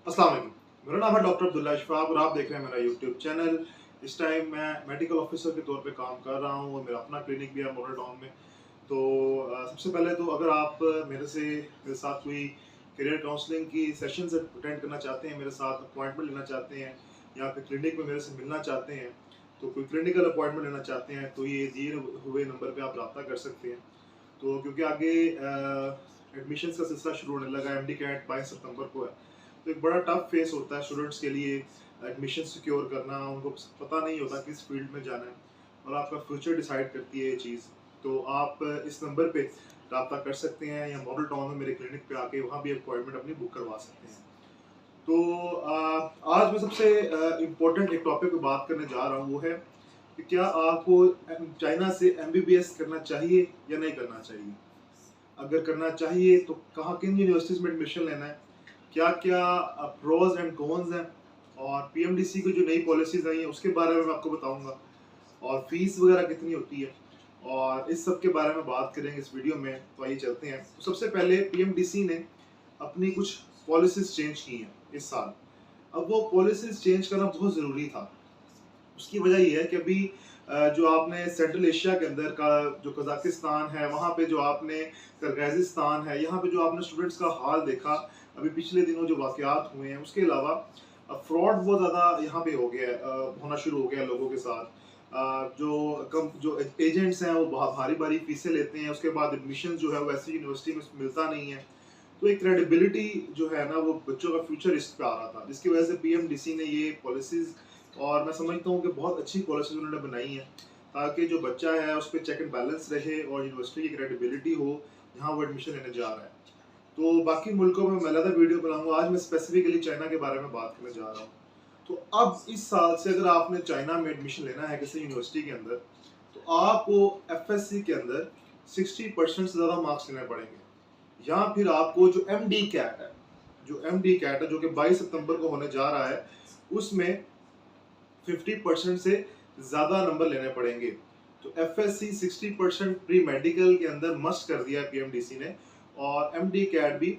अस्सलाम वालेकुम। मेरा नाम है डॉक्टर अब्दुल्ला इशफाक और आप देख रहे हैं मेरा यूट्यूब चैनल। इस टाइम मैं मेडिकल ऑफिसर के तौर पे काम कर रहा हूँ और मेरा अपना क्लिनिक भी है मॉडल टाउन में। तो सबसे पहले तो अगर आप मेरे साथ कोई करियर काउंसलिंग की सेशंस अटेंड करना चाहते हैं, मेरे साथ अपॉइंटमेंट लेना चाहते हैं या फिर क्लिनिक में मेरे से मिलना चाहते हैं, तो कोई क्लिनिकल अपॉइंटमेंट लेना चाहते हैं, तो ये दिए हुए नंबर पे आप रब्ता कर सकते हैं। तो क्योंकि आगे एडमिशन्स का सिलसिला शुरू होने लगा है, एमडी कैट 22 सितंबर को है, तो एक बड़ा टफ फेस होता है स्टूडेंट्स के लिए एडमिशन सिक्योर करना। उनको पता नहीं होता किस फील्ड में जाना है और आपका फ्यूचर डिसाइड करती है ये चीज़। तो आप इस नंबर पे रब्ता कर सकते हैं या मॉडल टाउन में मेरे क्लिनिक पे आके वहाँ भी अपॉइंटमेंट अपनी बुक करवा सकते हैं। तो आज मैं सबसे इम्पोर्टेंट एक टॉपिक पे बात करने जा रहा हूँ, वो है कि क्या आपको चाइना से एमबीबीएस करना चाहिए या नहीं करना चाहिए। अगर करना चाहिए तो कहाँ किन यूनिवर्सिटीज़ में एडमिशन लेना है, क्या-क्या प्रोस एंड कॉन्स हैं, और पीएमडीसी की जो नई पॉलिसीज़ आई हैं उसके बारे में मैं आपको बताऊँगा, और फीस वगैरह कितनी होती है, और इस सब के बारे में बात करेंगे इस वीडियो में। तो आइए चलते हैं। तो सबसे पहले पीएमडीसी ने अपनी कुछ पॉलिसीज़ चेंज की हैं इस साल। अब वो पॉलिसीज़ चेंज करना बहुत ज़रूरी था। उसकी वजह ये है कि अभी जो आपने सेंट्रल एशिया के अंदर का जो कजाकिस्तान है, वहाँ पे जो आपने किर्गिज़स्तान है, यहाँ पे जो आपने स्टूडेंट्स का हाल देखा, अभी पिछले दिनों जो वाक़यात हुए हैं, उसके अलावा फ्रॉड बहुत ज़्यादा यहाँ पे हो गया है, होना शुरू हो गया है लोगों के साथ। जो एजेंट्स हैं वो भारी-भारी फीसें लेते हैं, उसके बाद एडमिशन जो है वो ऐसी यूनिवर्सिटी में मिलता नहीं है। तो एक क्रेडिबिलिटी जो है ना, वो बच्चों का फ्यूचर रिस्क पे आ रहा था, जिसकी वजह से पीएमडीसी ने ये पॉलिसीज़, और मैं समझता हूँ कि बहुत अच्छी पॉलिसीज उन्होंने बनाई हैं, ताकि जो बच्चा है उस पर चेक एंड बैलेंस रहे और यूनिवर्सिटी की क्रेडिबिलिटी हो जहाँ वो एडमिशन लेने जा रहा है। तो बाकी मुल्कों में मैं अलग वीडियो बनाऊंगा, आज मैं स्पेसिफिकली चाइना के बारे में बात करने जा रहा हूँ। तो अब इस साल से अगर आपने चाइना में एडमिशन लेना है किसी यूनिवर्सिटी के अंदर, तो आपको एफएससी के अंदर 60% से ज़्यादा मार्क्स लेने पड़ेंगे, या फिर आपको जो एमडी कैट है, जो कि 22 सितंबर को होने जा रहा है, उसमें 50% से ज़्यादा नंबर लेने पड़ेंगे। तो एफएससी 60% प्री मेडिकल के अंदर मस्ट कर दिया है पीएमडीसी ने, और एमडी कैट भी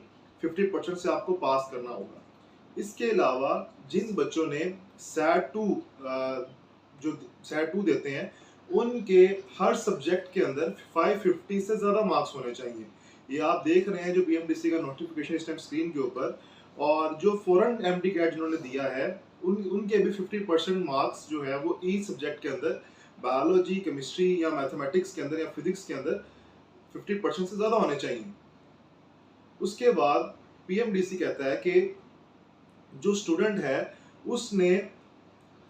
50% से आपको पास करना होगा। इसके अलावा जिन बच्चों ने सैट टू जो सैट टू देते हैं, उनके हर सब्जेक्ट के अंदर 550 से ज़्यादा मार्क्स होने चाहिए। ये आप देख रहे हैं जो पीएमडीसी का नोटिफिकेशन इस टाइम स्क्रीन के ऊपर, और जो फॉरेन एमडी कैट जिन्होंने दिया है, उनके भी 50% मार्क्स जो है वो ईच सब्जेक्ट के अंदर, बायोलॉजी, केमिस्ट्री या मैथमेटिक्स के अंदर या फिजिक्स के अंदर 50% से ज़्यादा होने चाहिए। उसके बाद पीएमडीसी कहता है कि जो स्टूडेंट है उसने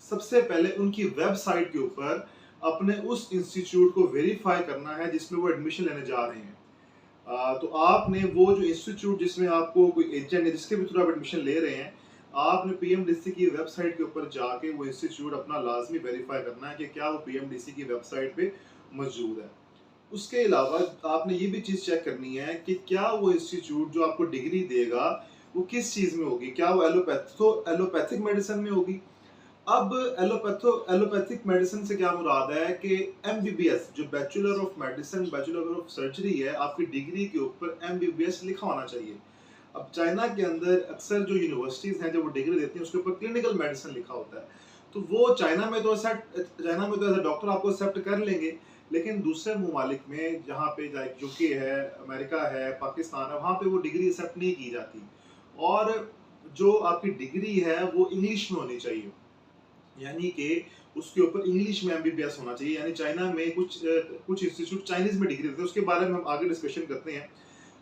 सबसे पहले उनकी वेबसाइट के ऊपर अपने उस इंस्टीट्यूट को वेरीफाई करना है जिसमें वो एडमिशन लेने जा रहे हैं। तो आपने वो जो इंस्टीट्यूट जिसमें आपको कोई एजेंट है जिसके भी थ्रू आप एडमिशन ले रहे हैं, आपने पीएमडीसी की वेबसाइट के ऊपर जाके वो इंस्टीट्यूट अपना लाजमी वेरीफाई करना है कि क्या वो पीएमडीसी की वेबसाइट पे मौजूद है। उसके अलावा आपने ये भी चीज़ चेक करनी है कि क्या वो इंस्टीट्यूट जो आपको डिग्री देगा वो किस चीज़ में होगी, क्या वो एलोपैथिक मेडिसिन में होगी। अब एलोपैथिक मेडिसिन से क्या मुराद है कि एमबीबीएस, जो bachelor of medicine, bachelor of surgery है, आपकी डिग्री के ऊपर एमबीबीएस लिखा होना चाहिए। अब चाइना के अंदर अक्सर जो यूनिवर्सिटीज़ हैं जब वो डिग्री देती हैं उसके ऊपर क्लिनिकल मेडिसिन लिखा होता है। तो वो चाइना में तो ऐसा डॉक्टर आपको एक्सेप्ट कर लेंगे, लेकिन दूसरे ममालिक में जहाँ पे लाइक यूके है, अमेरिका है, पाकिस्तान है, वहाँ पे वो डिग्री एक्सेप्ट नहीं की जाती, और जो आपकी डिग्री है वो इंग्लिश में होनी चाहिए, यानी कि उसके ऊपर इंग्लिश में एमबीबीएस होना चाहिए। यानी चाइना में कुछ इंस्टीट्यूट चाइनीज में डिग्री देते हैं, उसके बारे में हम आगे डिस्कशन करते हैं।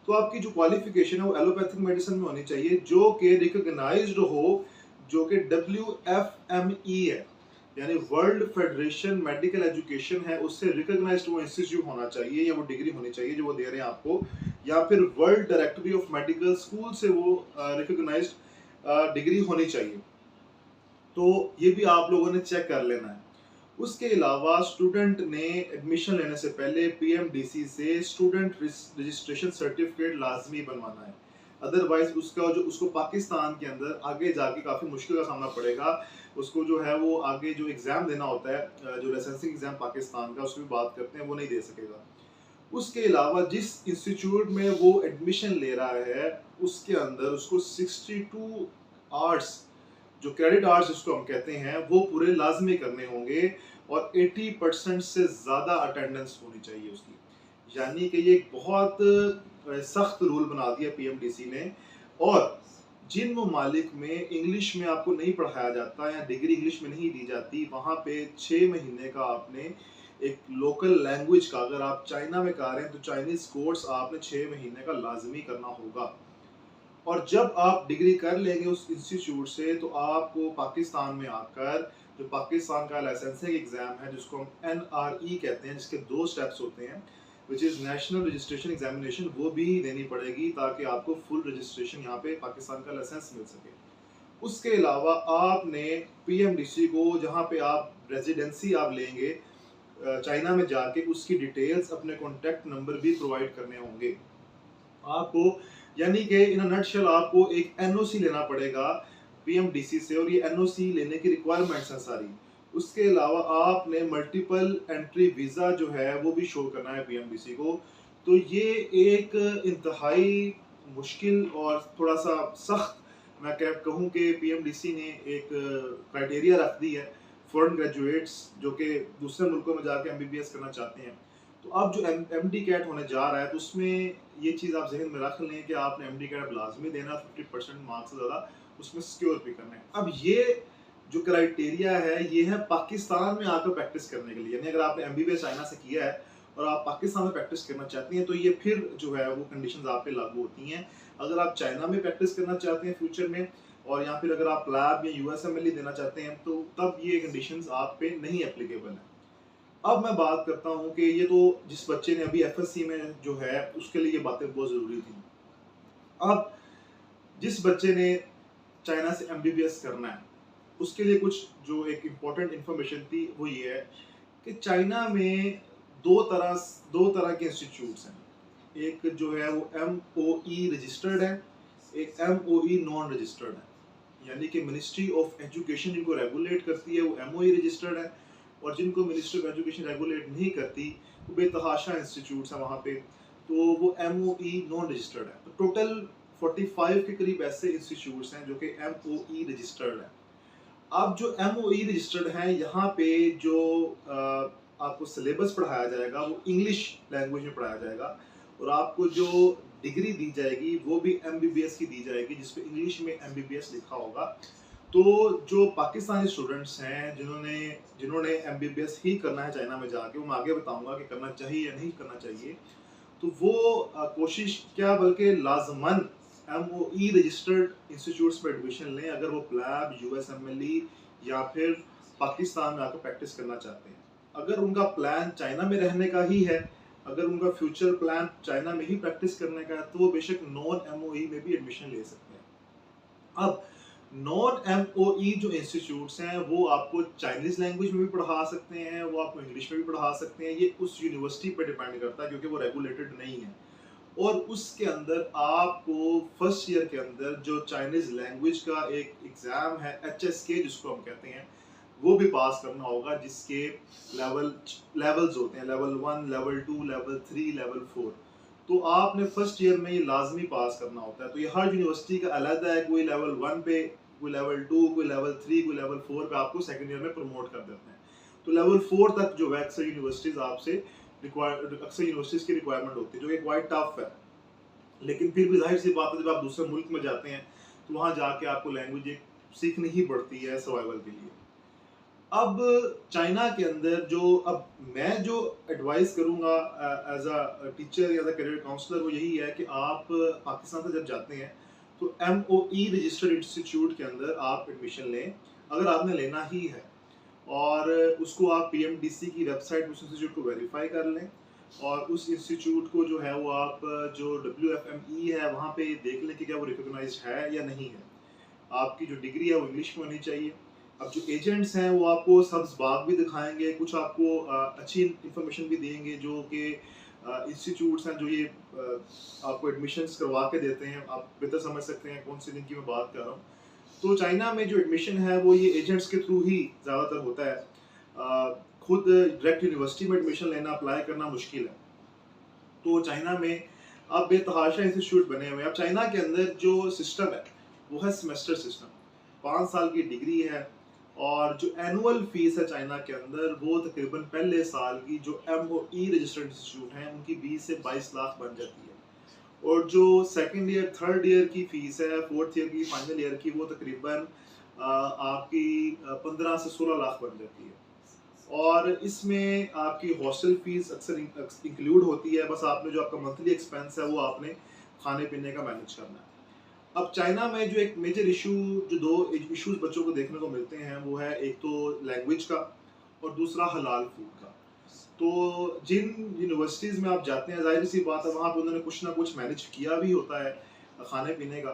तो आपकी जो क्वालिफिकेशन है वो एलोपैथिक मेडिसिन में होनी चाहिए, जो कि रिकॉग्नाइज्ड हो, जो कि WFME है, यानी वर्ल्ड फेडरेशन मेडिकल एजुकेशन है, उससे रिकॉग्नाइज्ड वो इंस्टीट्यूट होना चाहिए या वो डिग्री होनी चाहिए जो वो दे रहे हैं आपको, या फिर world directory of medical school से वो रिकॉग्नाइज्ड डिग्री होनी चाहिए। तो ये भी आप लोगों ने चेक कर लेना है। उसके अलावा स्टूडेंट ने एडमिशन लेने से पहले पीएमडीसी से स्टूडेंट रजिस्ट्रेशन सर्टिफिकेट लाजमी बनवाना है, अदरवाइज उसको पाकिस्तान के अंदर आगे जाके काफ़ी मुश्किल का सामना पड़ेगा। उसको जो है वो आगे जो एग्ज़ाम देना होता है, जो लाइसेंसिंग एग्ज़ाम पाकिस्तान का, उसकी भी बात करते हैं, वो नहीं दे सकेगा। उसके अलावा जिस इंस्टीट्यूट में वो एडमिशन ले रहा है उसके अंदर उसको 62 आर्ट्स, जो क्रेडिट आर्ट्स जिसको हम कहते हैं, वो पूरे लाजमी करने होंगे और 80% से ज़्यादा अटेंडेंस होनी चाहिए उसकी। यानी कि ये एक बहुत सख्त रूल बना दिया पीएमडीसी ने। और जिन ममालिक में इंग्लिश में आपको नहीं पढ़ाया जाता या डिग्री इंग्लिश में नहीं दी जाती, वहाँ पे 6 महीने का आपने एक लोकल लैंग्वेज का, अगर आप चाइना में कर रहे हैं तो चाइनीज कोर्स आपने 6 महीने का लाजमी करना होगा। और जब आप डिग्री कर लेंगे उस इंस्टीट्यूट से, तो आपको पाकिस्तान में आकर जो पाकिस्तान का लाइसेंसिंग एग्जाम है, जिसको हम NRE कहते हैं, जिसके 2 स्टेप्स होते हैं, which is national registration examination, वो भी देनी पड़ेगी ताकि आपको फुल रजिस्ट्रेशन यहाँ पे पाकिस्तान का लाइसेंस मिल सके। उसके अलावा आपने पीएमडीसी को, जहाँ पे आप रेजिडेंसी आप लेंगे चाइना में जाके, उसकी डिटेल्स, अपने कॉन्टैक्ट नंबर भी प्रोवाइड करने होंगे आपको। यानी कि इन नटशेल आपको एक एनओसी लेना पड़ेगा पीएमडीसी से, और ये एनओसी लेने की रिक्वायरमेंट्स हैं सारी। उसके अलावा आपने मल्टीपल एंट्री वीज़ा जो है वो भी शो करना है पीएमडीसी को। तो ये एक इंतहाई मुश्किल और थोड़ा सा सख्त, मैं क्या कहूँ कि पीएमडीसी ने एक क्राइटेरिया रख दी है फॉरेन ग्रेजुएट्स जो कि दूसरे मुल्कों में जाके एमबीबीएस करना चाहते हैं। तो अब जो एमडी कैट होने जा रहा है, तो उसमें ये चीज़ आप जहन में रख लें कि आपने एमडी कैट लाजमी देना, 50% मार्क्स से ज़्यादा उसमें सिक्योर भी करना है। अब ये जो क्राइटेरिया है, ये है पाकिस्तान में आकर प्रैक्टिस करने के लिए। यानी अगर आपने एमबीबीएस चाइना से किया है और आप पाकिस्तान में प्रैक्टिस करना चाहती हैं, तो ये फिर जो है वो कंडीशंस आप पे लागू होती हैं। अगर आप चाइना में प्रैक्टिस करना चाहते हैं फ्यूचर में, और या फिर अगर आप लैब या यूएसएमएल देना चाहते हैं, तो तब ये कंडीशंस आप पे नहीं एप्लीकेबल है। अब मैं बात करता हूँ कि ये तो जिस बच्चे ने अभी एफएससी में जो है, उसके लिए ये बातें बहुत ज़रूरी थी। अब जिस बच्चे ने चाइना से एमबीबीएस करना है, उसके लिए कुछ जो एक इम्पोर्टेंट इंफॉर्मेशन थी वो ये है कि चाइना में दो तरह के इंस्टीट्यूट्स हैं। एक जो है वो एमओई रजिस्टर्ड है, एक एमओई नॉन रजिस्टर्ड है। यानी कि मिनिस्ट्री ऑफ एजुकेशन जिनको रेगुलेट करती है वो एमओई रजिस्टर्ड है, और जिनको मिनिस्ट्री ऑफ एजुकेशन रेगुलेट नहीं करती, वो बेतहाशा इंस्टीट्यूट्स हैं वहाँ पे, तो वो एमओई नॉन रजिस्टर्ड है। तो टोटल 45 के करीब ऐसे इंस्टीट्यूट्स हैं जो कि एमओई रजिस्टर्ड है। अब जो एमओई रजिस्टर्ड हैं, यहाँ पे जो आपको सिलेबस पढ़ाया जाएगा वो इंग्लिश लैंग्वेज में पढ़ाया जाएगा, और आपको जो डिग्री दी जाएगी वो भी एमबीबीएस की दी जाएगी, जिसपे इंग्लिश में एमबीबीएस लिखा होगा। तो जो पाकिस्तानी स्टूडेंट्स हैं जिन्होंने एमबीबीएस ही करना है चाइना में जाके, वो मैं आगे बताऊंगा कि करना चाहिए या नहीं करना चाहिए, तो वो कोशिश क्या बल्कि लाजमन एमओई रजिस्टर्ड इंस्टीट्यूट्स में एडमिशन लें, अगर वो प्लैब, यूएसएमएलई या फिर पाकिस्तान में आकर प्रैक्टिस करना चाहते हैं। अगर उनका प्लान चाइना में रहने का ही है, अगर उनका फ्यूचर प्लान चाइना में ही प्रैक्टिस करने का है, तो वो बेशक नॉन एमओई में भी एडमिशन ले सकते हैं। अब नॉन एमओई जो इंस्टीट्यूट्स हैं, वो आपको चाइनीज लैंग्वेज में भी पढ़ा सकते हैं, वो आपको इंग्लिश में भी पढ़ा सकते हैं। ये उस यूनिवर्सिटी पर डिपेंड करता है, क्योंकि वो रेगुलेटेड नहीं है। और उसके अंदर आपको फर्स्ट ईयर के अंदर जो चाइनीज लैंग्वेज का एक एग्जाम है, HSK जिसको हम कहते हैं, वो भी पास करना होगा, जिसके लेवल्स होते हैं, लेवल 1, लेवल 2, लेवल 3, लेवल 4। तो आपने फर्स्ट ईयर में ये लाजमी पास करना होता है। तो ये हर यूनिवर्सिटी का अलग है, कोई लेवल 1 पे, कोई लेवल 2, कोई लेवल 3, कोई लेवल 4 पे आपको सेकंड ईयर में प्रमोट कर देते हैं। तो लेवल 4 तक जो है अक्सर यूनिवर्सिटीज आपसे अक्सर यूनिवर्सिटीज की रिक्वायरमेंट होती है, जो कि क्वाइट टफ है। लेकिन फिर भी जाहिर सी बात है, जब आप दूसरे मुल्क में जाते हैं तो वहाँ जाके आपको लैंग्वेज सीखनी ही पड़ती है सर्वाइवल के लिए। अब चाइना के अंदर अब मैं जो एडवाइस करूंगा एज अ टीचर या एज अ करियर काउंसलर, वो यही है कि आप पाकिस्तान से जब जाते हैं तो एमओई रजिस्टर्ड इंस्टीट्यूट के अंदर आप एडमिशन लें, अगर आपने लेना ही है। और उसको आप पीएमडीसी की वेबसाइट उस इंस्टीट्यूट को वेरीफाई कर लें, और उस इंस्टीट्यूट को जो है वो आप जो WFME है वहाँ पे देख लें कि क्या वो रिकॉग्नाइज्ड है या नहीं है। आपकी जो डिग्री है वो इंग्लिश में होनी चाहिए। अब जो एजेंट्स हैं वो आपको सब्ज बाग भी दिखाएंगे, कुछ आपको अच्छी इंफॉर्मेशन भी देंगे, जो कि इंस्टीट्यूट्स हैं जो ये आपको एडमिशन्स करवा के देते हैं। आप बेहतर समझ सकते हैं कौन सी जिनकी मैं बात कर रहा हूँ। तो चाइना में जो एडमिशन है वो ये एजेंट्स के थ्रू ही ज़्यादातर होता है। खुद डायरेक्ट यूनिवर्सिटी में एडमिशन लेना, अप्लाई करना मुश्किल है। तो चाइना में अब बेतहाशा इंस्टीट्यूट बने हुए हैं। अब चाइना के अंदर जो सिस्टम है वो है सेमेस्टर सिस्टम। 5 साल की डिग्री है, और जो एनुअल फीस है चाइना के अंदर वो तकरीबन पहले साल की जो MOE रजिस्टर्ड इंस्टीट्यूट हैं उनकी 20 से 22 लाख बन जाती है, और जो सेकंड ईयर थर्ड ईयर की फीस है, फोर्थ ईयर की फाइनल ईयर की, वो तकरीबन आपकी 15 से 16 लाख बन जाती है। और इसमें आपकी हॉस्टल फीस अक्सर इंक्लूड होती है, बस आपने जो आपका मंथली एक्सपेंस है वो आपने खाने पीने का मैनेज करना है। अब चाइना में जो एक मेजर इशू, जो दो इश्यूज बच्चों को देखने को मिलते हैं, वो है एक तो लैंग्वेज का और दूसरा हलाल फूड का। तो जिन यूनिवर्सिटीज़ में आप जाते हैं, जाहिर सी बात है वहाँ पे उन्होंने कुछ ना कुछ मैनेज किया भी होता है खाने पीने का,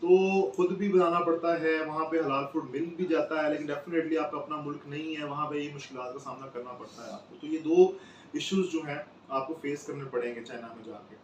तो खुद भी बनाना पड़ता है, वहाँ पे हलाल फूड मिल भी जाता है, लेकिन डेफिनेटली आपका अपना मुल्क नहीं है, वहाँ पे ये मुश्किलात का सामना करना पड़ता है आपको। तो ये दो इश्यूज जो हैं आपको फेस करने पड़ेंगे चाइना में जाके।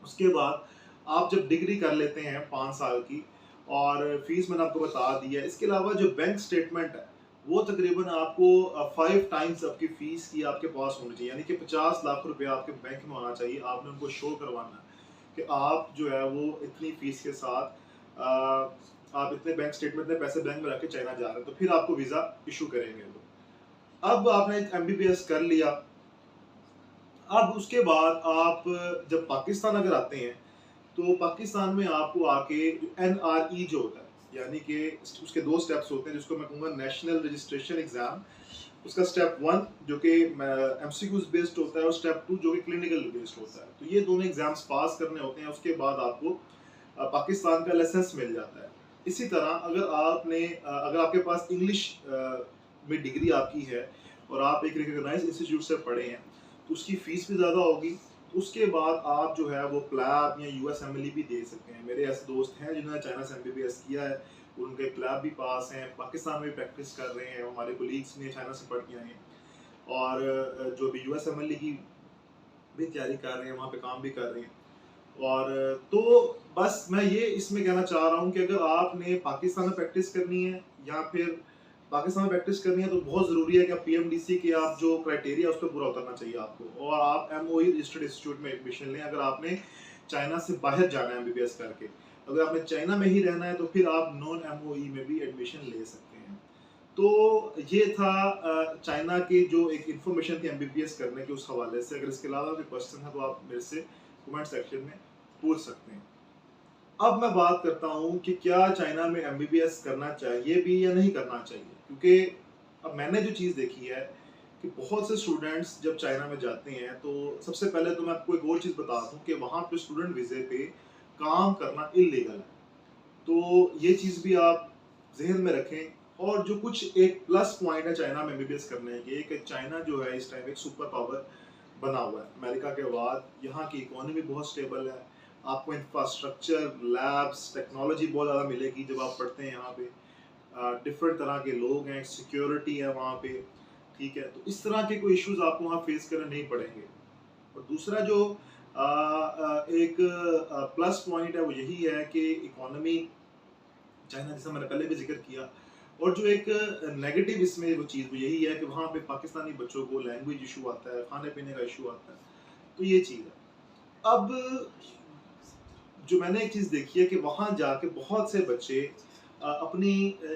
उसके बाद आप जब डिग्री कर लेते हैं 5 साल की, और फीस मैंने आपको बता दी है, इसके अलावा जो बैंक स्टेटमेंट है वो तकरीबन आपको 5 टाइम्स आपकी फीस की आपके पास होनी चाहिए, यानी कि 50 लाख रुपए आपके बैंक में होना चाहिए। आपने उनको शो करवाना है कि आप जो है वो इतनी फीस के साथ आप इतने बैंक स्टेटमेंट में पैसे बैंक में रख के चाइना जा रहे हैं, तो फिर आपको वीज़ा इशू करेंगे वो। अब आपने MBBS कर लिया, अब उसके बाद आप जब पाकिस्तान अगर आते हैं, तो पाकिस्तान में आपको आके NRE जो होता है, यानी कि उसके 2 स्टेप्स होते हैं, जिसको मैं कहूँगा नेशनल रजिस्ट्रेशन एग्जाम। उसका स्टेप 1 जो कि MCQs बेस्ड होता है, और स्टेप 2 जो कि क्लिनिकल बेस्ड होता है। तो ये दोनों एग्जाम्स पास करने होते हैं, उसके बाद आपको पाकिस्तान का लाइसेंस मिल जाता है। इसी तरह अगर आपके पास इंग्लिश में डिग्री आपकी है और आप एक रिकॉग्नाइज्ड इंस्टीट्यूट से पढ़े हैं, तो उसकी फीस भी ज़्यादा होगी। उसके बाद आप जो है वो प्लैब या USMLE भी दे सकते हैं। मेरे ऐसे दोस्त हैं जिन्होंने चाइना से MBBS किया है, उनके प्लैब भी पास हैं, पाकिस्तान में भी प्रैक्टिस कर रहे हैं, हमारे कोलीग्स ने चाइना से पढ़ के आए हैं, और जो भी USMLE की भी तैयारी कर रहे हैं, वहाँ पे काम भी कर रहे हैं। और तो बस मैं ये इसमें कहना चाह रहा हूँ कि अगर आपने पाकिस्तान में प्रैक्टिस करनी है या फिर पाकिस्तान में प्रैक्टिस करनी है, तो बहुत ज़रूरी है कि आप PMDC के आप जो क्राइटेरिया उस पर पूरा उतरना चाहिए आपको, और आप MOE रजिस्टर्ड इंस्टीट्यूट में एडमिशन लें अगर आपने चाइना से बाहर जाना है MBBS करके। अगर आपने चाइना में ही रहना है तो फिर आप नॉन MOE में भी एडमिशन ले सकते हैं। तो ये था चाइना की जो एक इन्फॉर्मेशन थी MBBS करने के उस हवाले से। अगर इसके अलावा कोई क्वेश्चन है तो आप मेरे से कमेंट सेक्शन में पूछ सकते हैं। अब मैं बात करता हूँ कि क्या चाइना में MBBS करना चाहिए भी या नहीं करना चाहिए, क्योंकि अब मैंने जो चीज़ देखी है कि बहुत से स्टूडेंट्स जब चाइना में जाते हैं, तो सबसे पहले तो मैं आपको एक और चीज़ बता दूँ कि वहाँ पे स्टूडेंट वीज़े पे काम करना इलीगल है। तो ये चीज़ भी आप जहन में रखें। और जो कुछ एक प्लस पॉइंट है चाइना में MBBS करने के, कि चाइना जो है इस टाइम एक सुपर पावर बना हुआ है अमेरिका के बाद। यहाँ की इकोनॉमी बहुत स्टेबल है, आपको इंफ्रास्ट्रक्चर, लैब्स, टेक्नोलॉजी बहुत ज़्यादा मिलेगी जब आप पढ़ते हैं यहाँ पे। डिफरेंट तरह के लोग हैं, सिक्योरिटी है वहाँ पे, ठीक है। तो इस तरह के कोई इश्यूज आपको वहाँ फेस करने नहीं पड़ेंगे। और दूसरा जो एक प्लस पॉइंट है वो यही है कि इकोनॉमी चाइना, जैसा मैंने पहले भी जिक्र किया। और जो एक नेगेटिव इसमें वो चीज़ वो यही है कि वहाँ पे पाकिस्तानी बच्चों को लैंग्वेज इशू आता है, खाने पीने का इशू आता है, तो ये चीज़ है। अब जो मैंने एक चीज़ देखी है कि वहाँ जाके बहुत से बच्चे अपनी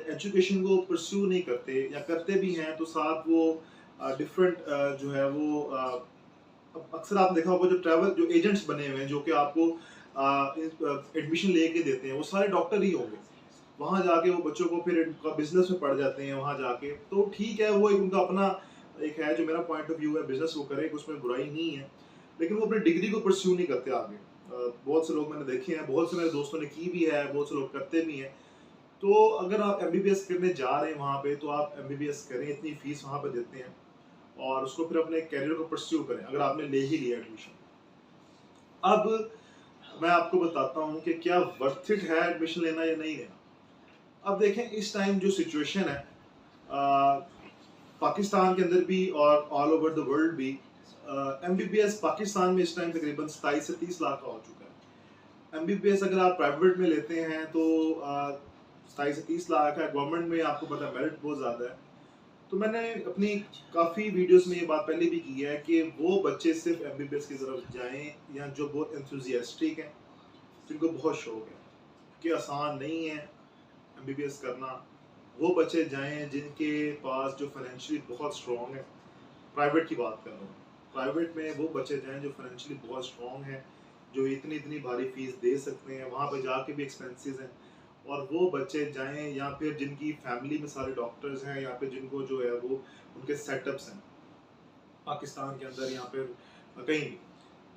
एजुकेशन को परस्यू नहीं करते, या करते भी हैं तो साथ वो डिफरेंट जो है वो अक्सर आप देखा होगा जो ट्रैवल जो एजेंट्स बने हुए हैं जो कि आपको एडमिशन लेके देते हैं, वो सारे डॉक्टर ही होंगे। वहाँ जाके वो बच्चों को फिर बिजनेस में पढ़ जाते हैं वहाँ जाके, तो ठीक है, वो एक उनका अपना एक है, जो मेरा पॉइंट ऑफ व्यू है, बिजनेस वो करे, उसमें बुराई नहीं है, लेकिन वो अपनी डिग्री को परस्यू नहीं करते आगे। बहुत से लोग मैंने देखे हैं, बहुत से मेरे दोस्तों ने की भी है, बहुत से लोग करते भी हैं। तो अगर आप MBBS करने जा रहे हैं वहाँ पे, तो आप MBBS करें, इतनी फीस वहाँ पे देते हैं, और उसको फिर अपने कैरियर को परस्यू करें अगर आपने ले ही लिया एडमिशन। अब मैं आपको बताता हूँ कि क्या वर्थ इट है एडमिशन लेना या नहीं लेना। अब देखें, इस टाइम जो सिचुएशन है पाकिस्तान के अंदर भी और ऑल ओवर द वर्ल्ड भी, MBBS पाकिस्तान में इस टाइम तकरीबन 27 से 30 लाख का हो चुका है। MBBS अगर आप प्राइवेट में लेते हैं तो 27 से 30 लाख है, गवर्नमेंट में आपको पता है मेरिट बहुत ज़्यादा है। तो मैंने अपनी काफ़ी वीडियोस में ये बात पहले भी की है कि वो बच्चे सिर्फ MBBS की तरफ जाएं या जो बहुत एंथुजियास्टिक हैं, जिनको बहुत शौक है, कि आसान नहीं है, MBBS करना, वो बच्चे जाएं जिनके पास जो फाइनेंशियली बहुत स्ट्रॉन्ग है। प्राइवेट की बात कर रहा हूँ। प्राइवेट में वो बच्चे जाएं जो फाइनेंशियली बहुत स्ट्रॉन्ग हैं, जो इतनी इतनी भारी फीस दे सकते हैं, वहाँ पे जाके भी एक्सपेंसेस हैं। और वो बच्चे जाएं या फिर जिनकी फैमिली में सारे डॉक्टर्स हैं, या फिर जिनको जो है वो उनके सेटअप्स हैं पाकिस्तान के अंदर या फिर कहीं भी।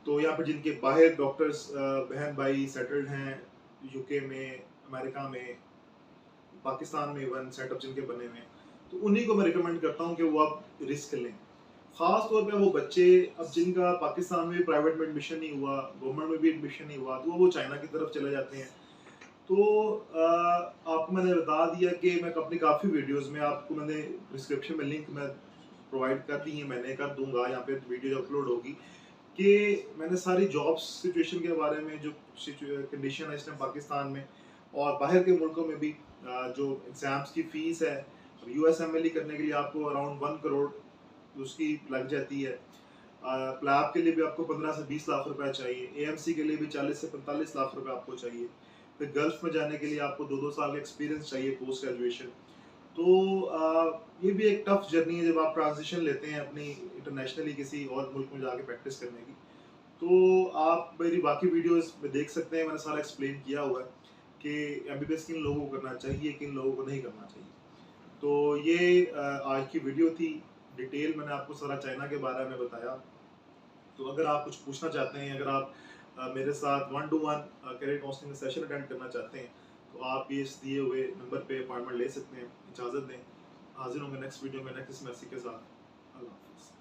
तो यहाँ पर जिनके बाहर डॉक्टर्स बहन भाई सेटल्ड हैं, यूके में, अमेरिका में, पाकिस्तान में इवन सेटअप जिनके बने हुए हैं, तो उन्हीं को मैं रिकमेंड करता हूँ कि वो आप रिस्क लें। खास तौर पे वो बच्चे अब जिनका पाकिस्तान में प्राइवेट में एडमिशन नहीं हुआ, गवर्नमेंट में भी एडमिशन नहीं हुआ, तो वो चाइना की तरफ चले जाते हैं। तो आपको मैंने बता दिया कि मैं अपनी काफ़ी वीडियोस में आपको मैंने डिस्क्रिप्शन में लिंक मैं प्रोवाइड कर दी है, मैंने कर दूंगा, यहाँ पे वीडियो अपलोड होगी कि मैंने सारी जॉब्स सिचुएशन के बारे में, जो कंडीशन है इस टाइम पाकिस्तान में और बाहर के मुल्कों में भी, जो एग्ज़ाम्स की फ़ीस है, USMLE करने के लिए आपको अराउंड 1 करोड़ उसकी लग जाती है। प्लैब के लिए भी आपको 15 से 20 लाख रुपए चाहिए, AMC के लिए भी 40 से 45 लाख रुपए आपको चाहिए। फिर गल्फ में जाने के लिए आपको 2-2 साल का एक्सपीरियंस चाहिए पोस्ट ग्रेजुएशन। तो ये भी एक टफ जर्नी है जब आप ट्रांजिशन लेते हैं अपनी इंटरनेशनली किसी और मुल्क में जाके प्रैक्टिस करने की। तो आप मेरी बाकी वीडियोस में देख सकते हैं, मैंने सारा एक्सप्लेन किया हुआ है कि MBBS किन लोगों को करना चाहिए, किन लोगों को नहीं करना चाहिए। तो ये आज की वीडियो थी, डिटेल मैंने आपको सारा चाइना के बारे में बताया। तो अगर आप कुछ पूछना चाहते हैं, अगर आप मेरे साथ 1 to 1 career counselling session attend करना चाहते हैं, तो आप ये इस दिए हुए नंबर पे अपॉइंटमेंट ले सकते हैं। इजाज़त दें, हाजिर होंगे नेक्स्ट वीडियो में नेक्स्ट मैसेज के साथ। अल्लाह हाफ़िज़।